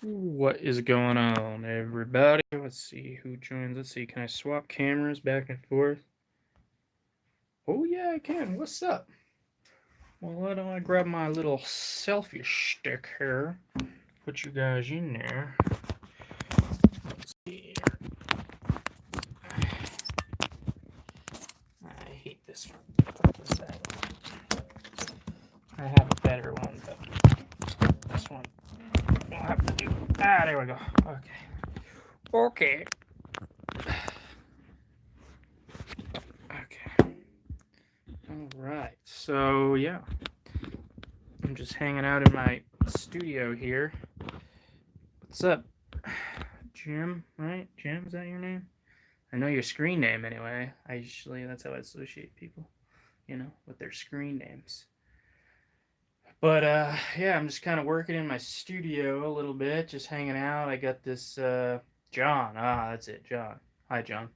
What is going on, everybody? Let's see who joins. Let's see. Can I swap cameras back and forth? Oh, yeah, I can. What's up? Well, why don't I grab my little selfie stick here? Put you guys in there. Let's see. I hate this one. Put this that way. I have a better one, but this one will have to do. There we go. Okay. Okay. All right. So, yeah. I'm just hanging out in my studio here. What's up, Jim? Right? Jim, is that your name? I know your screen name anyway. That's how I associate people, with their screen names. But yeah, I'm just kind of working in my studio a little bit, just hanging out. I got this John. That's it, John. Hi, John.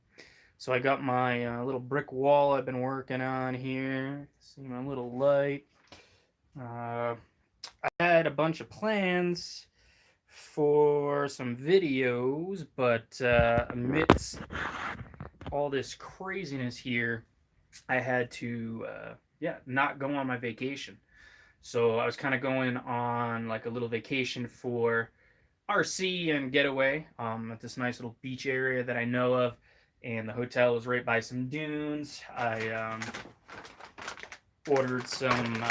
So I got my little brick wall I've been working on here. See my little light. I had a bunch of plans for some videos, but amidst all this craziness here, I had to, not go on my vacation. So I was kind of going on like a little vacation for RC and getaway at this nice little beach area that I know of. And the hotel was right by some dunes. I ordered some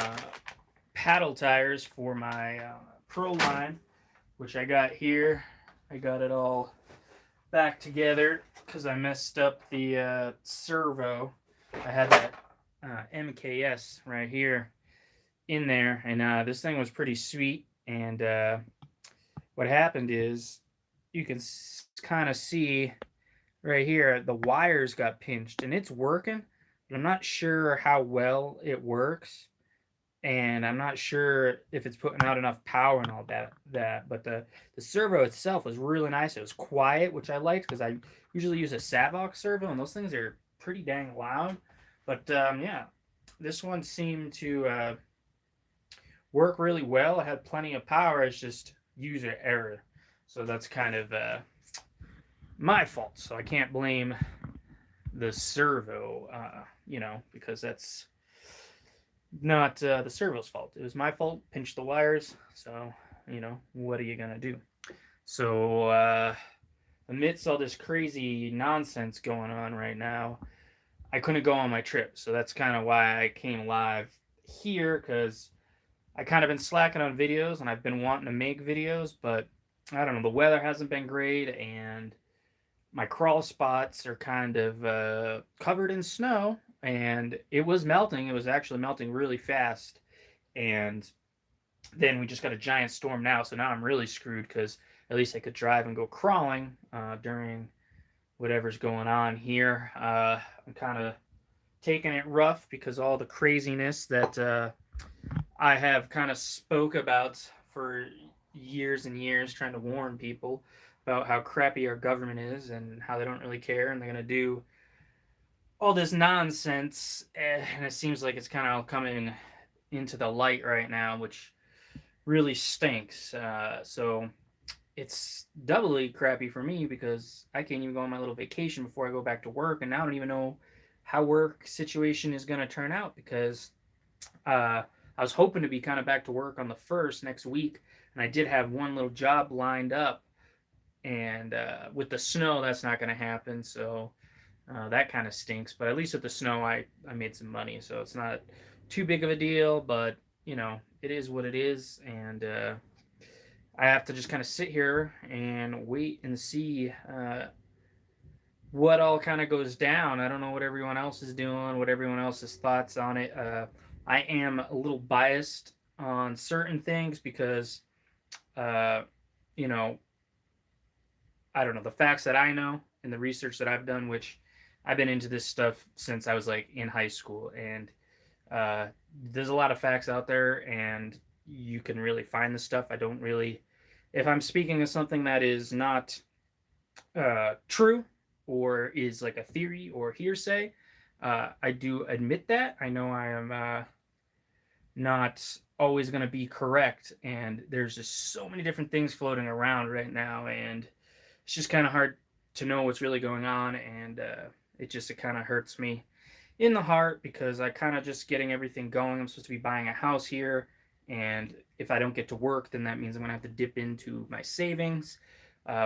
paddle tires for my Pro Line, which I got here. I got it all back together because I messed up the servo. I had that MKS right here in there, and this thing was pretty sweet. And what happened is you can kind of see right here the wires got pinched, and it's working, but I'm not sure how well it works, and I'm not sure if it's putting out enough power and all that. But the servo itself was really nice. It was quiet, which I liked because I usually use a Savox servo, and those things are pretty dang loud. But yeah, this one seemed to work really well. It had plenty of power. It's just user error, so that's kind of my fault. So I can't blame the servo, because that's not the servo's fault. It was my fault. Pinched the wires. So, what are you going to do? So, amidst all this crazy nonsense going on right now, I couldn't go on my trip. So that's kind of why I came live here, because I kind of been slacking on videos and I've been wanting to make videos, but I don't know. The weather hasn't been great, and my crawl spots are kind of covered in snow, and it was melting. It was actually melting really fast, and then we just got a giant storm now. So now I'm really screwed because at least I could drive and go crawling during whatever's going on here. I'm kind of taking it rough because all the craziness that I have kind of spoke about for years and years, trying to warn people about how crappy our government is and how they don't really care, and they're going to do all this nonsense. And it seems like it's kind of coming into the light right now, which really stinks. So it's doubly crappy for me because I can't even go on my little vacation before I go back to work, and now I don't even know how work situation is going to turn out because I was hoping to be kind of back to work on the first next week, and I did have one little job lined up, and with the snow, that's not going to happen. So that kind of stinks. But at least with the snow, I made some money, so it's not too big of a deal. But it is what it is, and I have to just kind of sit here and wait and see what all kind of goes down. I don't know what everyone else is doing, what everyone else's thoughts on it. I am a little biased on certain things because, uh, you know, I don't know, the facts that I know and the research that I've done, which I've been into this stuff since I was like in high school. And uh, there's a lot of facts out there, and you can really find the stuff. I don't really, if I'm speaking of something that is not true or is like a theory or hearsay, I do admit that. I know I am not. always going to be correct. And there's just so many different things floating around right now, and it's just kind of hard to know what's really going on. And it kind of hurts me in the heart because I kind of just getting everything going. I'm supposed to be buying a house here, and if I don't get to work, then that means I'm gonna have to dip into my savings.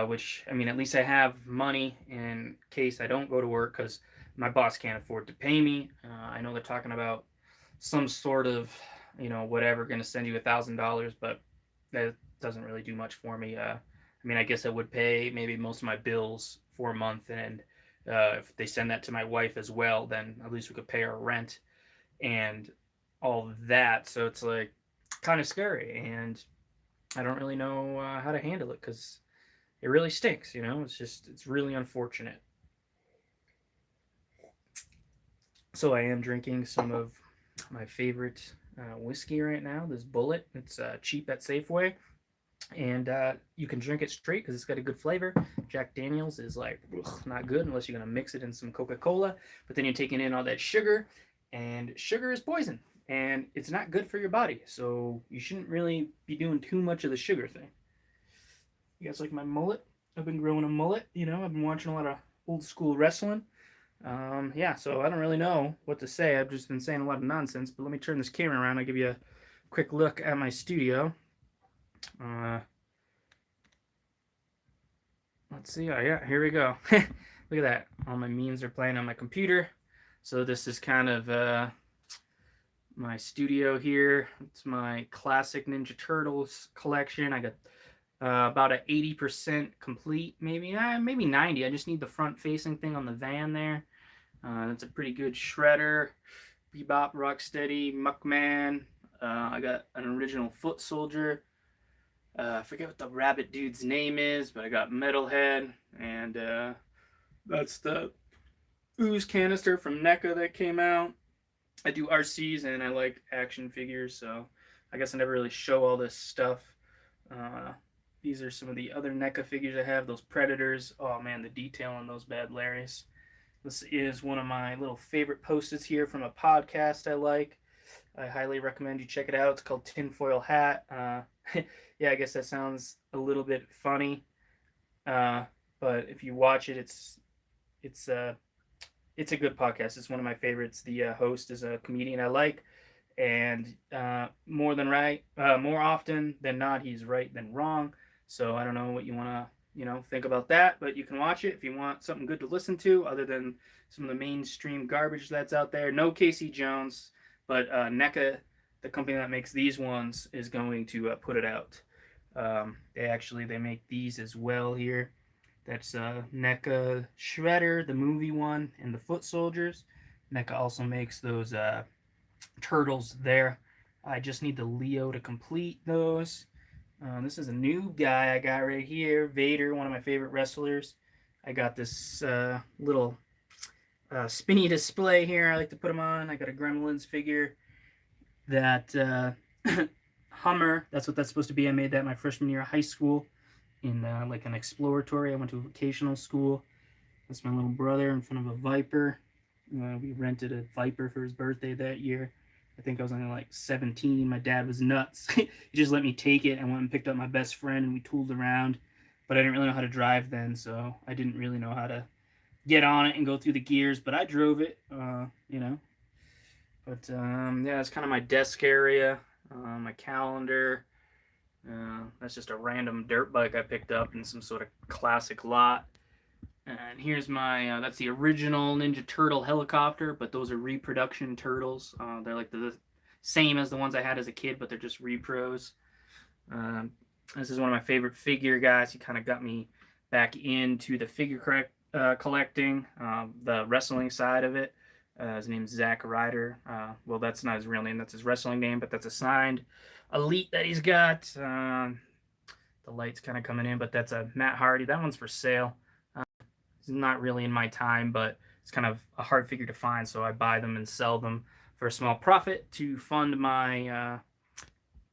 Which, I mean, at least I have money in case I don't go to work because my boss can't afford to pay me. I know they're talking about some sort of, whatever, going to send you $1,000, but that doesn't really do much for me. I mean, I guess I would pay maybe most of my bills for a month, and if they send that to my wife as well, then at least we could pay our rent and all of that. So it's like kind of scary, and I don't really know how to handle it because it really stinks. It's really unfortunate. So I am drinking some of my favorite whiskey right now. This Bullet. It's cheap at Safeway, and you can drink it straight because it's got a good flavor. Jack Daniels is like not good unless you're gonna mix it in some Coca-Cola, but then you're taking in all that sugar, and sugar is poison, and it's not good for your body. So you shouldn't really be doing too much of the sugar thing. You guys like my mullet? I've been growing a mullet. I've been watching a lot of old school wrestling. Yeah, so I don't really know what to say. I've just been saying a lot of nonsense, but let me turn this camera around. I'll give you a quick look at my studio. Let's see. Oh, yeah, here we go. Look at that. All my memes are playing on my computer. So this is kind of my studio here. It's my classic Ninja Turtles collection. I got about 80% complete, maybe 90. I just need the front-facing thing on the van there. That's a pretty good Shredder, Bebop, Rocksteady, Muckman. I got an original Foot Soldier. I forget what the rabbit dude's name is, but I got Metalhead, and that's the ooze canister from NECA that came out. I do RCs and I like action figures, so I guess I never really show all this stuff. These are some of the other NECA figures I have. Those Predators. Oh man, the detail on those bad Larrys. This is one of my little favorite post-its here from a podcast I like. I highly recommend you check it out. It's called Tinfoil Hat. Yeah, I guess that sounds a little bit funny, but if you watch it, it's a good podcast. It's one of my favorites. The host is a comedian I like, and more often than not, he's right than wrong. So I don't know what you want to think about that, but you can watch it if you want something good to listen to other than some of the mainstream garbage that's out there. No Casey Jones, but NECA, the company that makes these ones, is going to put it out. They make these as well here. That's NECA Shredder, the movie one, and the Foot Soldiers. NECA also makes those turtles there. I just need the Leo to complete those. This is a new guy I got right here, Vader, one of my favorite wrestlers. I got this little spinny display here I like to put them on. I got a Gremlins figure. That Hummer, that's what that's supposed to be. I made that my freshman year of high school in like an exploratory. I went to a vocational school. That's my little brother in front of a Viper. We rented a Viper for his birthday that year. I think I was only like 17. My dad was nuts. He just let me take it and went and picked up my best friend, and we tooled around. But I didn't really know how to drive then, so I didn't really know how to get on it and go through the gears. But I drove it, But yeah, that's kind of my desk area, my calendar. That's just a random dirt bike I picked up in some sort of classic lot. And here's my, that's the original Ninja Turtle helicopter, but those are reproduction turtles. They're like the same as the ones I had as a kid, but they're just repros. This is one of my favorite figure guys. He kind of got me back into the figure collecting, the wrestling side of it. His name's Zack Ryder. Well, that's not his real name. That's his wrestling name, but that's a signed Elite that he's got. The light's kind of coming in, but that's a Matt Hardy. That one's for sale. It's not really in my time, but it's kind of a hard figure to find, so I buy them and sell them for a small profit to fund my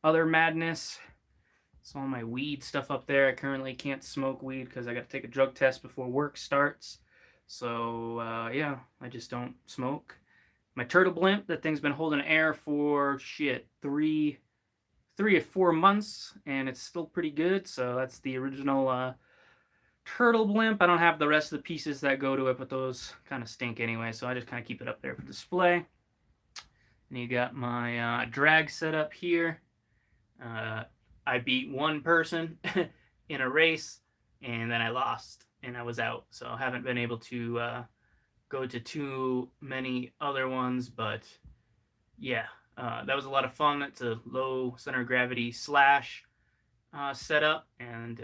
other madness. It's all my weed stuff up there. I currently can't smoke weed because I got to take a drug test before work starts. So, yeah, I just don't smoke. My turtle blimp, that thing's been holding air for, 3 3 or 4 months, and it's still pretty good. So that's the original turtle blimp. I don't have the rest of the pieces that go to it, but those kind of stink anyway, so I just kind of keep it up there for display. And you got my drag set up here. I beat one person in a race, and then I lost, and I was out. So I haven't been able to go to too many other ones, but yeah, that was a lot of fun. It's a low center of gravity slash setup, and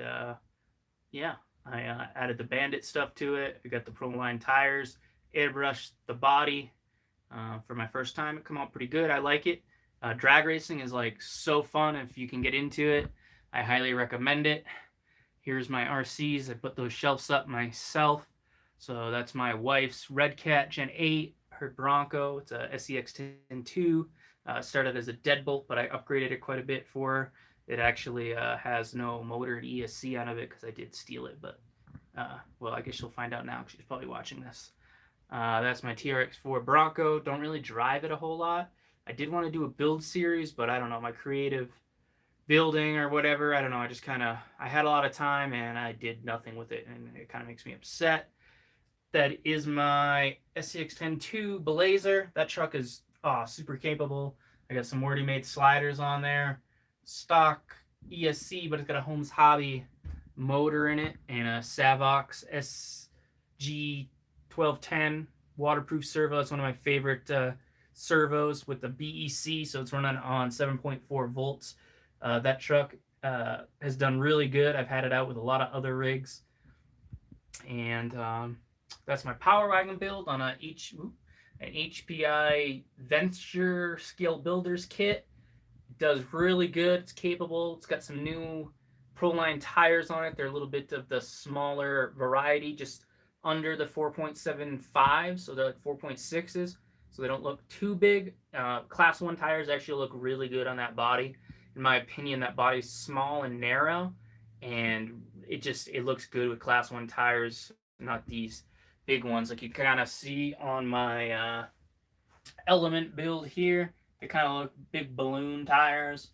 yeah, I added the Bandit stuff to it. I got the Proline tires, airbrushed the body for my first time. It come out pretty good. I like it. Drag racing is like so fun if you can get into it. I highly recommend it. Here's my RCs. I put those shelves up myself. So that's my wife's Red Cat Gen 8, her Bronco. It's a SEX-10-2. Started as a deadbolt, but I upgraded it quite a bit for her. It actually has no motor and ESC out of it because I did steal it, but well, I guess she'll find out now because she's probably watching this. That's my TRX4 Bronco. Don't really drive it a whole lot. I did want to do a build series, but I don't know, my creative building or whatever, I don't know, I had a lot of time and I did nothing with it, and it kind of makes me upset. That is my SEX-10-2 Blazer. That truck is super capable. I got some already made sliders on there. Stock ESC, but it's got a Holmes Hobby motor in it and a Savox SG1210 waterproof servo. That's one of my favorite servos with the BEC, so it's running on 7.4 volts. That truck has done really good. I've had it out with a lot of other rigs, and that's my Power Wagon build on an HPI Venture Scale Builders kit. It does really good. It's capable. It's got some new Proline tires on it. They're a little bit of the smaller variety, just under the 4.75, so they're like 4.6s, so they don't look too big. Class 1 tires actually look really good on that body. In my opinion, that body's small and narrow, and it looks good with Class 1 tires, not these big ones like you kind of see on my Element build here. They kind of look big balloon tires,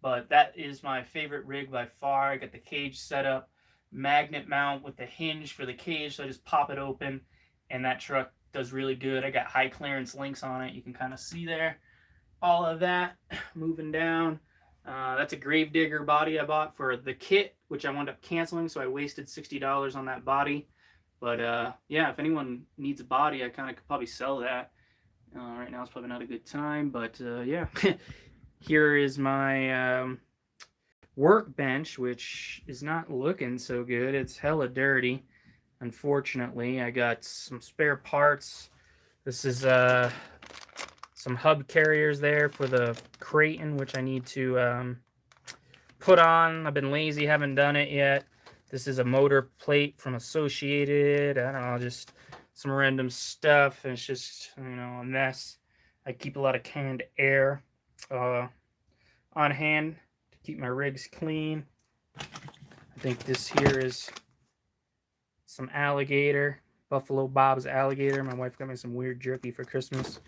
but that is my favorite rig by far. I got the cage set up, magnet mount with the hinge for the cage, so I just pop it open, and that truck does really good. I got high clearance links on it. You can kind of see there all of that. Moving down, that's a Gravedigger body I bought for the kit, which I wound up canceling, so I wasted $60 on that body. But yeah, if anyone needs a body, I kind of could probably sell that. Right now it's probably not a good time, but yeah. Here is my workbench, which is not looking so good. It's hella dirty, unfortunately. I got some spare parts. This is some hub carriers there for the Creighton, which I need to put on. I've been lazy, haven't done it yet. This is a motor plate from Associated. I don't know, just some random stuff. And it's just, a mess. I keep a lot of canned air on hand to keep my rigs clean. I think this here is some alligator, Buffalo Bob's alligator. My wife got me some weird jerky for Christmas.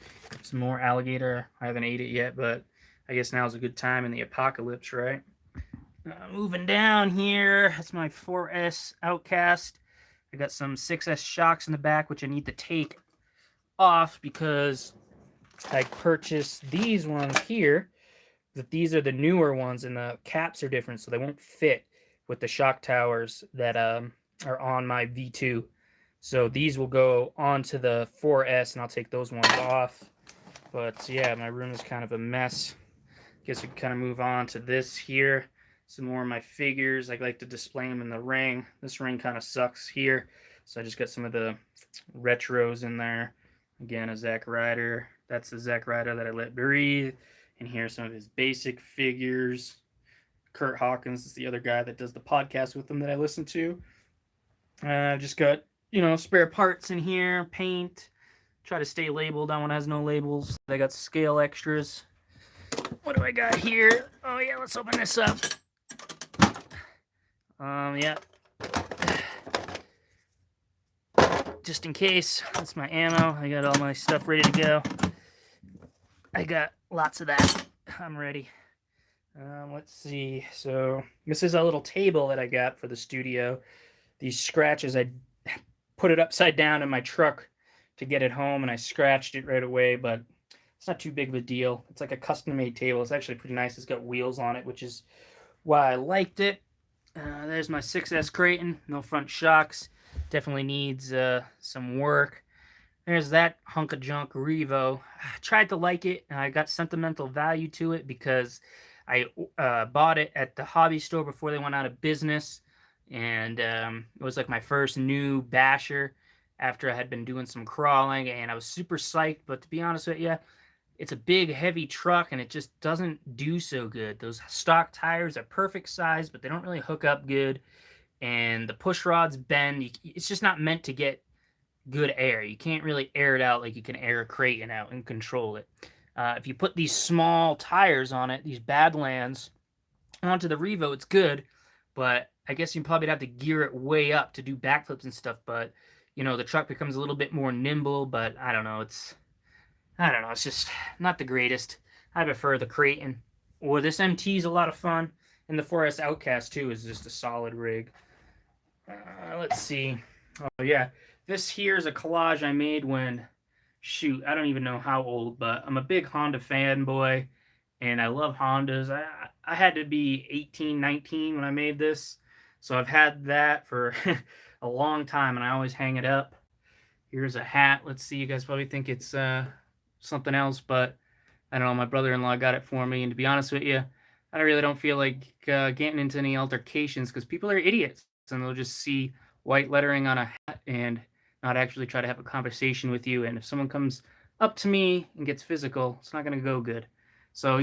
Some more alligator. I haven't ate it yet, but I guess now's a good time in the apocalypse, right? Moving down here, that's my 4S Outcast. I got some 6S shocks in the back, which I need to take off because I purchased these ones here. These are the newer ones, and the caps are different, so they won't fit with the shock towers that are on my V2. So these will go onto the 4S, and I'll take those ones off. But yeah, my room is kind of a mess. Guess we can kind of move on to this here. Some more of my figures. I like to display them in the ring. This ring kind of sucks here, so I just got some of the retros in there. Again, a Zack Ryder. That's the Zack Ryder that I let breathe. And here's some of his basic figures. Kurt Hawkins is the other guy that does the podcast with him that I listen to. I've just got, spare parts in here, paint. Try to stay labeled on one that has no labels. I got scale extras. What do I got here? Oh yeah, let's open this up. Yeah. Just in case, that's my ammo. I got all my stuff ready to go. I got lots of that. I'm ready. Let's see. So this is a little table that I got for the studio. These scratches, I put it upside down in my truck to get it home, and I scratched it right away, but it's not too big of a deal. It's like a custom made table. It's actually pretty nice. It's got wheels on it, which is why I liked it. There's my 6S Creighton, no front shocks. Definitely needs some work. There's that hunk of junk Revo. I tried to like it, and I got sentimental value to it because I bought it at the hobby store before they went out of business, and it was like my first new basher after I had been doing some crawling, and I was super psyched. But to be honest with you, it's a big, heavy truck, and it just doesn't do so good. Those stock tires are perfect size, but they don't really hook up good, and the push rods bend. It's just not meant to get good air. You can't really air it out like you can air a Creighton out and control it. If you put these small tires on it, these Badlands, onto the Revo, it's good, but I guess you probably have to gear it way up to do backflips and stuff. But the truck becomes a little bit more nimble. But I don't know. It's just not the greatest. I prefer the Creighton. Or this MT is a lot of fun, and the 4S Outcast too is just a solid rig. Let's see. Oh yeah, this here is a collage I made when, shoot, I don't even know how old, but I'm a big Honda fanboy, and I love Hondas. I had to be 18, 19 when I made this, so I've had that for a long time, and I always hang it up. Here's a hat. Let's see, you guys probably think it's something else, but I don't know. My brother-in-law got it for me, and to be honest with you, I really don't feel like getting into any altercations because people are idiots, and they'll just see white lettering on a hat and not actually try to have a conversation with you. And if someone comes up to me and gets physical, it's not going to go good. So,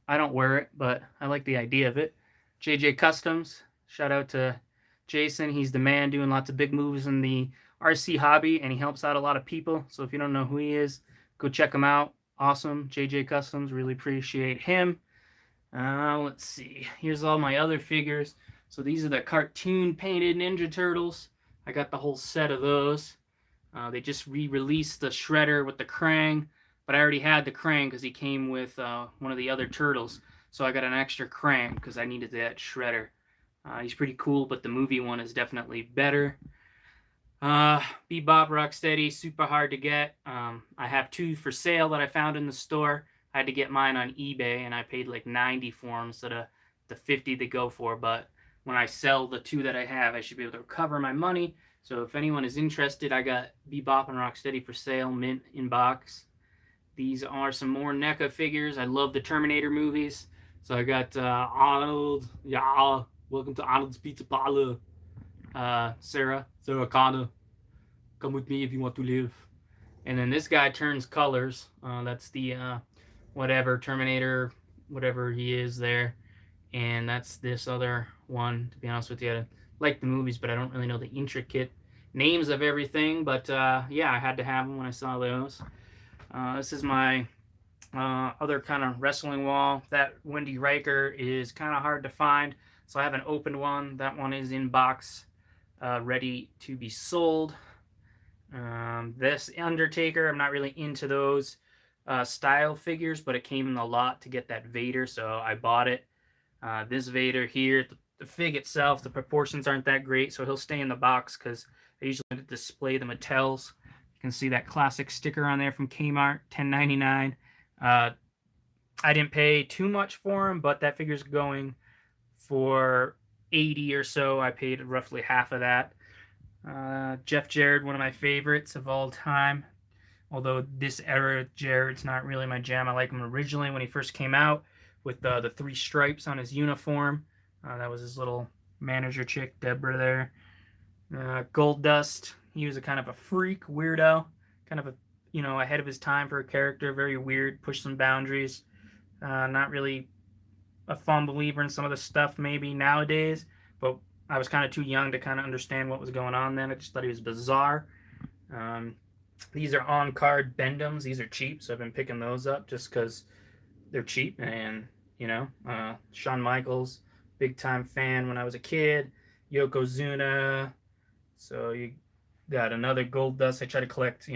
I don't wear it, but I like the idea of it. JJ Customs, shout out to Jason. He's the man doing lots of big moves in the RC hobby, and he helps out a lot of people. So if you don't know who he is, go check him out. Awesome. JJ Customs, really appreciate him. Let's see. Here's all my other figures. So these are the cartoon painted Ninja Turtles. I got the whole set of those. They just re-released the Shredder with the Krang, but I already had the Krang because he came with one of the other Turtles. So I got an extra Krang because I needed that Shredder. He's pretty cool, but the movie one is definitely better. Bebop Rocksteady, super hard to get. I have two for sale that I found in the store. I had to get mine on eBay, and I paid like $90 for them instead of the $50 they go for. But when I sell the two that I have, I should be able to recover my money. So if anyone is interested, I got Bebop and Rocksteady for sale, mint in box. These are some more NECA figures. I love the Terminator movies. So I got Arnold. Yeah, welcome to Arnold's Pizza Parlor. Sarah Connor, come with me if you want to live. And then this guy turns colors. That's the whatever Terminator, whatever he is there. And that's this other one. To be honest with you, I like the movies, but I don't really know the intricate names of everything. But yeah, I had to have them when I saw those. This is my other kind of wrestling wall. That Wendy Riker is kind of hard to find, so I haven't opened one. That one is in box, ready to be sold. This Undertaker, I'm not really into those style figures, but it came in a lot to get that Vader, so I bought it. This Vader here, the fig itself, the proportions aren't that great, so he'll stay in the box because I usually display the Mattels. You can see that classic sticker on there from Kmart, $10.99. I didn't pay too much for him, but that figure's going for $80 or so. I paid roughly half of that. Jeff Jarrett, one of my favorites of all time. Although this era Jarrett's not really my jam. I like him originally when he first came out with the three stripes on his uniform. That was his little manager chick, Deborah there. Gold Dust, he was a kind of a freak, weirdo, kind of a, ahead of his time for a character, very weird, pushed some boundaries. Not really a fun believer in some of the stuff maybe nowadays, but I was kind of too young to kind of understand what was going on then. I just thought he was bizarre. These are on-card Bendums. These are cheap, so I've been picking those up just because they're cheap. And, Shawn Michaels, big-time fan when I was a kid. Yokozuna. So you got another Gold Dust. I try to collect,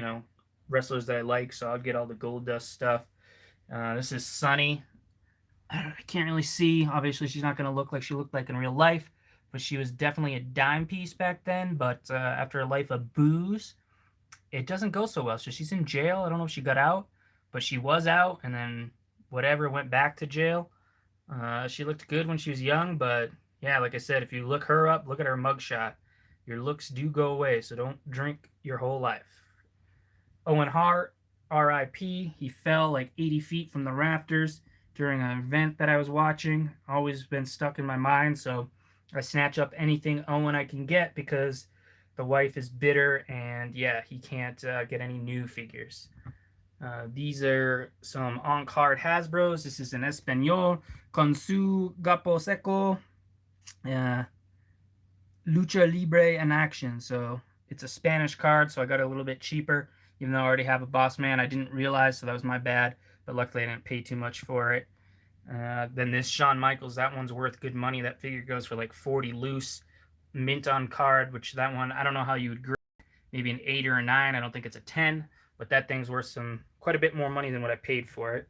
wrestlers that I like, so I'll get all the Gold Dust stuff. This is Sunny. I can't really see. Obviously, she's not going to look like she looked like in real life, but she was definitely a dime piece back then. But after a life of booze, it doesn't go so well. So she's in jail. I don't know if she got out, but she was out, and then whatever went back to jail. She looked good when she was young, but yeah, like I said, if you look her up, look at her mugshot. Your looks do go away, so don't drink your whole life. Owen Hart, R.I.P. He fell like 80 feet from the rafters during an event that I was watching. Always been stuck in my mind, so I snatch up anything Owen I can get because the wife is bitter, and yeah, he can't get any new figures. These are some on-card Hasbros. This is an Espanol con su gapo seco, lucha libre in action. So it's a Spanish card, so I got it a little bit cheaper. Even though I already have a Boss Man, I didn't realize, so that was my bad. But luckily, I didn't pay too much for it. Then this Shawn Michaels, that one's worth good money. That figure goes for like 40 loose. Mint on card, which that one, I don't know how you would grade. Maybe an 8 or a 9. I don't think it's a 10. But that thing's worth quite a bit more money than what I paid for it.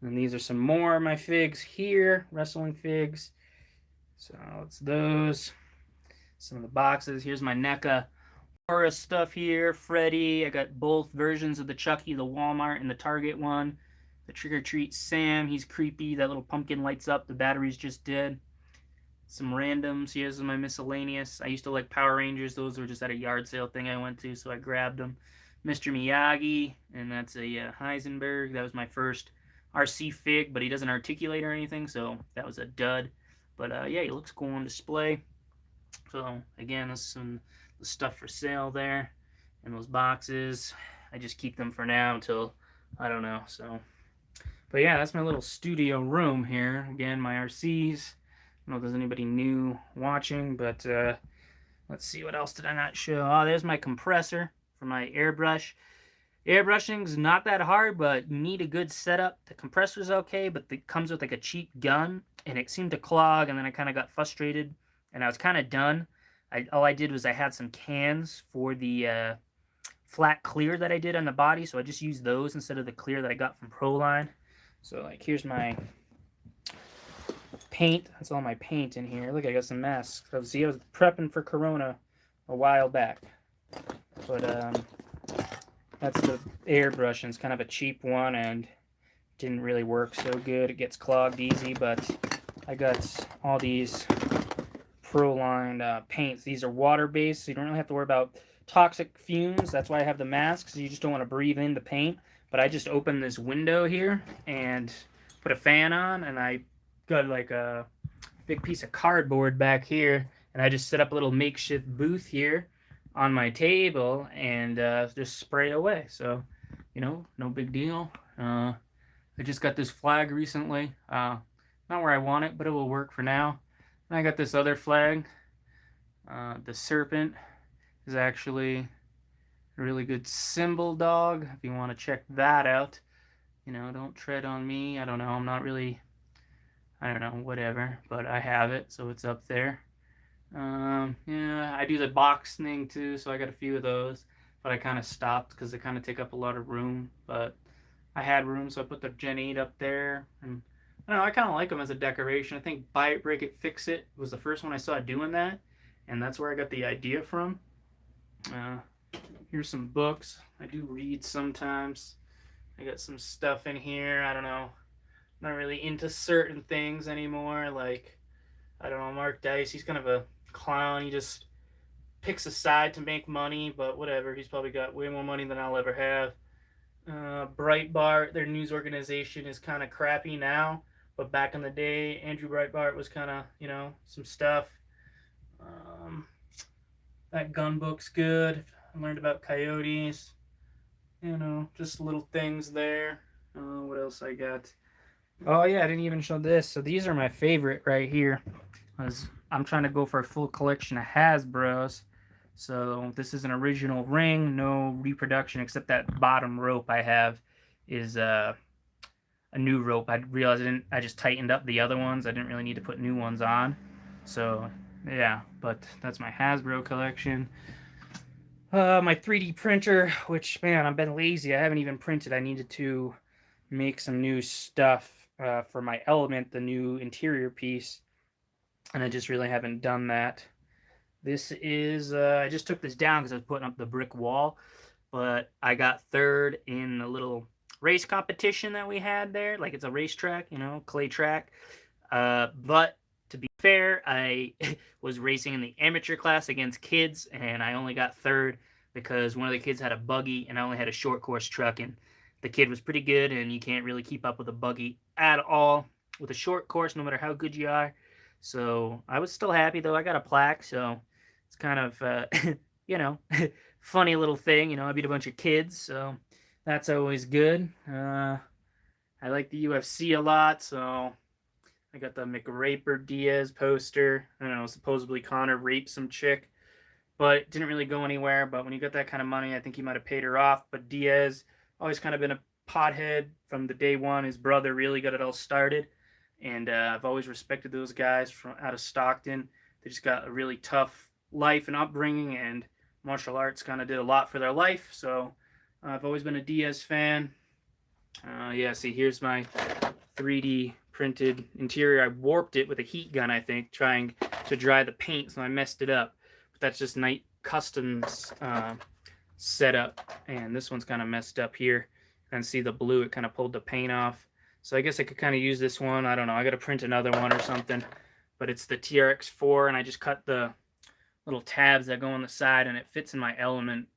And these are some more of my figs here. Wrestling figs. So it's those. Some of the boxes. Here's my NECA Aura stuff here. Freddy. I got both versions of the Chucky, the Walmart and the Target one. The Trick or Treat Sam. He's creepy. That little pumpkin lights up. The battery's just dead. Some randoms. Here's my miscellaneous. I used to like Power Rangers. Those were just at a yard sale thing I went to, so I grabbed them. Mr. Miyagi, and that's a Heisenberg. That was my first RC fig, but he doesn't articulate or anything, so that was a dud. But yeah, he looks cool on display. So again, this is some the stuff for sale there in those boxes. I just keep them for now until I don't know. So, but yeah, that's my little studio room here. Again, my RCs. I don't know if there's anybody new watching, but let's see, what else did I not show? Oh, there's my compressor for my airbrush. Airbrushing is not that hard, but you need a good setup. The compressor's okay, but it comes with like a cheap gun, and it seemed to clog, and then I kind of got frustrated, and I was kind of done. All I did was I had some cans for the flat clear that I did on the body, so I just used those instead of the clear that I got from Proline. So like, here's my paint. That's all my paint in here. Look, I got some masks. So see, I was prepping for Corona a while back. But that's the airbrush, and it's kind of a cheap one and didn't really work so good. It gets clogged easy, but I got all these Proline paints. These are water-based, so you don't really have to worry about toxic fumes. That's why I have the masks. You just don't want to breathe in the paint. But I just opened this window here and put a fan on, and I got like a big piece of cardboard back here, and I just set up a little makeshift booth here on my table and just spray away. So, you know, no big deal. I just got this flag recently. Not where I want it, but it will work for now. And I got this other flag. The serpent is actually a really good symbol dog, if you want to check that out. You know, don't tread on me. I don't know. I'm not really, I don't know, whatever. But I have it, so it's up there. Yeah, I do the box thing too, so I got a few of those, but I kind of stopped because they kind of take up a lot of room. But I had room, so I put the Gen 8 up there, and I don't know, I kind of like them as a decoration. I think Buy It, Break It, Fix It was the first one I saw doing that, and that's where I got the idea from. Here's some books. I do read sometimes. I got some stuff in here. I don't know. I'm not really into certain things anymore. Like, I don't know, Mark Dice, he's kind of a clown. He just picks a side to make money, but whatever. He's probably got way more money than I'll ever have. Breitbart, their news organization, is kind of crappy now, but back in the day, Andrew Breitbart was kind of, you know, some stuff. That gun book's good. I learned about coyotes. You know, just little things there. What else I got? Oh yeah, I didn't even show this. So these are my favorite right here. I'm trying to go for a full collection of Hasbros. So this is an original ring, no reproduction, except that bottom rope I have is a new rope. I realized I just tightened up the other ones. I didn't really need to put new ones on. So yeah, but that's my Hasbro collection. My 3D printer, which, man, I've been lazy. I haven't even printed. I needed to make some new stuff. for my Element, the new interior piece, and I just really haven't done that. This is, I just took this down because I was putting up the brick wall, but I got third in a little race competition that we had there. Like, it's a racetrack, you know, clay track. But to be fair, I was racing in the amateur class against kids, and I only got third because one of the kids had a buggy and I only had a short course truck, and the kid was pretty good, and you can't really keep up with a buggy at all with a short course, no matter how good you are. So I was still happy, though. I got a plaque, so it's kind of, you know, funny little thing. You know, I beat a bunch of kids, so that's always good. I like the UFC a lot, so I got the McRaper Diaz poster. I don't know, supposedly Conor raped some chick, but it didn't really go anywhere. But when you got that kind of money, I think he might have paid her off. But Diaz always kind of been a pothead from the day one. His brother really got it all started, and I've always respected those guys from out of Stockton. They just got a really tough life and upbringing, and martial arts kind of did a lot for their life. So I've always been a Diaz fan. Yeah, see, here's my 3D printed interior. I warped it with a heat gun, I think, trying to dry the paint, so I messed it up. But that's just Night Customs setup, and this one's kind of messed up here. And see the blue, it kind of pulled the paint off. So I guess I could kind of use this one. I don't know. I got to print another one or something. But it's the TRX4, and I just cut the little tabs that go on the side, and it fits in my Element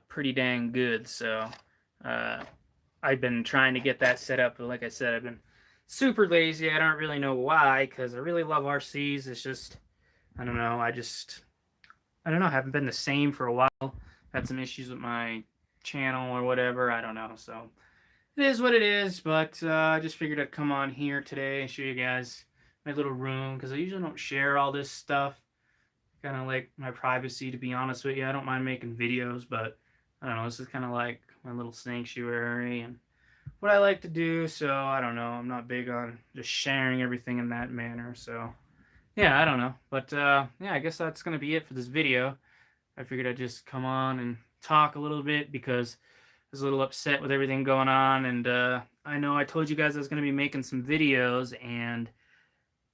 pretty dang good. So I've been trying to get that set up, but like I said, I've been super lazy. I don't really know why, because I really love RCs. It's just, I don't know. I don't know. I haven't been the same for a while. Had some issues with my channel or whatever. I don't know. So it is what it is, but I just figured I'd come on here today and show you guys my little room, because I usually don't share all this stuff. Kind of like my privacy, to be honest with you. I don't mind making videos, but I don't know. This is kind of like my little sanctuary and what I like to do. So I don't know. I'm not big on just sharing everything in that manner. So yeah, I don't know. But yeah, I guess that's going to be it for this video. I figured I'd just come on and talk a little bit because I was a little upset with everything going on. And I know I told you guys I was going to be making some videos, and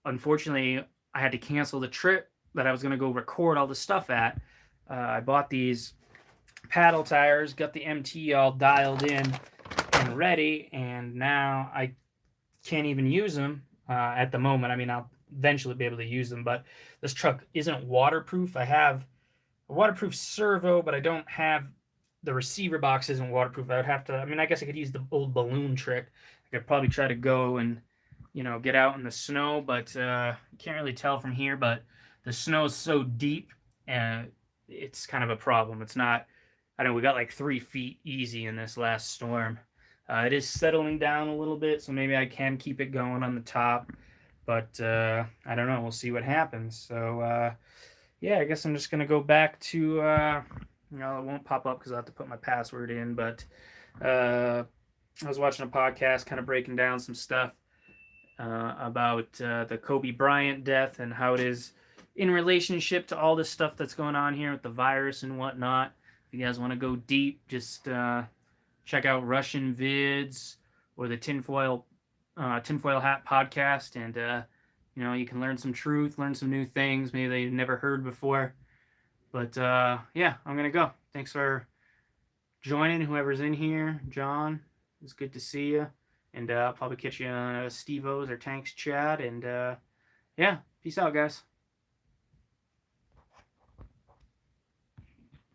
unfortunately I had to cancel the trip that I was going to go record all the stuff at. I bought these paddle tires, got the MT all dialed in and ready, and now I can't even use them at the moment. I mean, I'll eventually be able to use them, but this truck isn't waterproof. I have a waterproof servo, but I don't have the receiver box isn't waterproof. I would have to, I mean, I guess I could use the old balloon trick. I could probably try to go and, you know, get out in the snow, but you can't really tell from here, but the snow is so deep, and it's kind of a problem. It's not, I know we got like 3 feet easy in this last storm. It is settling down a little bit, so maybe I can keep it going on the top, but I don't know. We'll see what happens. So yeah, I guess I'm just going to go back to, you know, it won't pop up because I have to put my password in, but I was watching a podcast kind of breaking down some stuff about the Kobe Bryant death and how it is in relationship to all this stuff that's going on here with the virus and whatnot. If you guys want to go deep, just check out Russian Vids or the Tinfoil Hat podcast, and you know, you can learn some truth, learn some new things maybe that you've never heard before. But yeah, I'm gonna go. Thanks for joining, whoever's in here. John, it's good to see you, and I'll probably catch you on Steve-O's or Tank's chat. And yeah, peace out, guys.